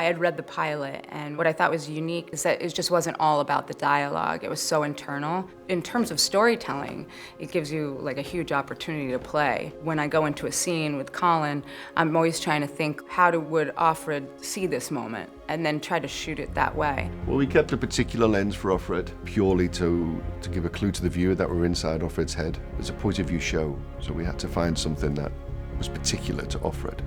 I had read the pilot, and what I thought was unique is that it just wasn't all about the dialogue. It was so internal. In terms of storytelling, it gives you like a huge opportunity to play. When I go into a scene with Colin, I'm always trying to think, how would Offred see this moment? And then try to shoot it that way. Well, we kept a particular lens for Offred, purely to give a clue to the viewer that we're inside Offred's head. It's a point of view show, so we had to find something that was particular to Offred.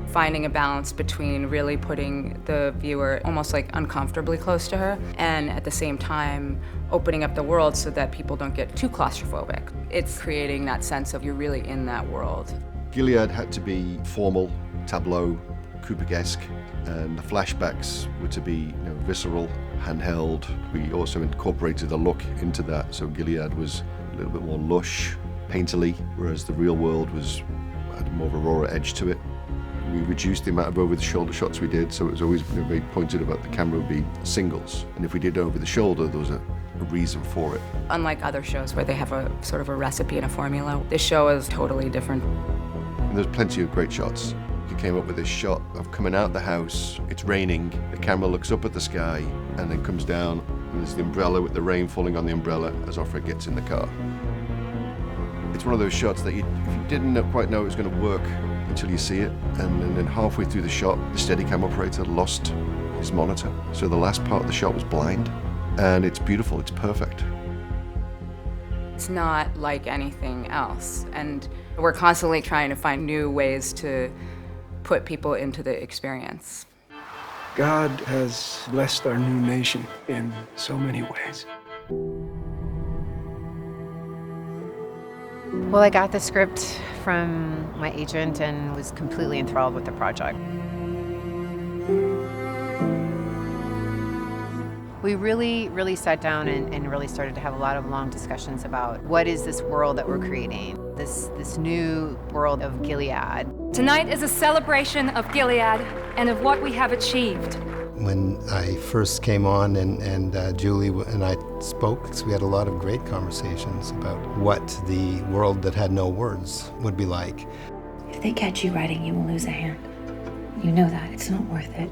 Finding a balance between really putting the viewer almost like uncomfortably close to her, and at the same time opening up the world so that people don't get too claustrophobic. It's creating that sense of you're really in that world. Gilead had to be formal, tableau, Kubrick-esque, and the flashbacks were to be visceral, handheld. We also incorporated a look into that, so Gilead was a little bit more lush, painterly, whereas the real world had more of a rawer edge to it. We reduced the amount of over-the-shoulder shots we did, so it was always very pointed about the camera would be singles. And if we did over the shoulder, there was a reason for it. Unlike other shows where they have a sort of a recipe and a formula, this show is totally different. And there's plenty of great shots. We came up with this shot of coming out the house, it's raining, the camera looks up at the sky, and then comes down, and there's the umbrella with the rain falling on the umbrella as Offred gets in the car. It's one of those shots that if you didn't quite know it was going to work until you see it, and then halfway through the shot, the Steadicam operator lost his monitor. So the last part of the shot was blind, and it's beautiful, it's perfect. It's not like anything else, and we're constantly trying to find new ways to put people into the experience. God has blessed our new nation in so many ways. Well, I got the script from my agent and was completely enthralled with the project. We really sat down and really started to have a lot of long discussions about what is this world that we're creating, this new world of Gilead. Tonight is a celebration of Gilead and of what we have achieved. When I first came on and Julie and I spoke, so we had a lot of great conversations about what the world that had no words would be like. If they catch you writing, you will lose a hand. You know that. It's not worth it.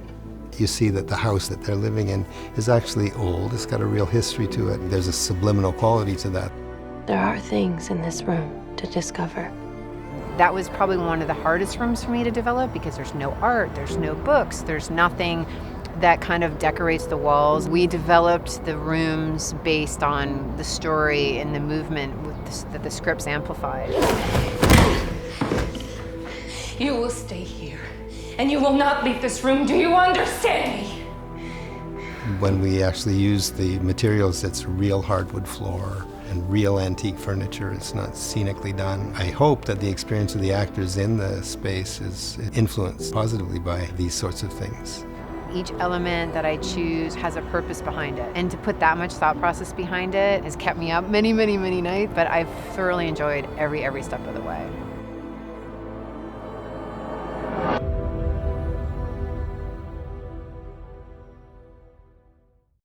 You see that the house that they're living in is actually old. It's got a real history to it. There's a subliminal quality to that. There are things in this room to discover. That was probably one of the hardest rooms for me to develop because there's no art, there's no books, there's nothing that kind of decorates the walls. We developed the rooms based on the story and the movement that the scripts amplified. You will stay here, and you will not leave this room. Do you understand me? When we actually use the materials, it's real hardwood floor and real antique furniture. It's not scenically done. I hope that the experience of the actors in the space is influenced positively by these sorts of things. Each element that I choose has a purpose behind it. And to put that much thought process behind it has kept me up many nights, but I've thoroughly enjoyed every step of the way.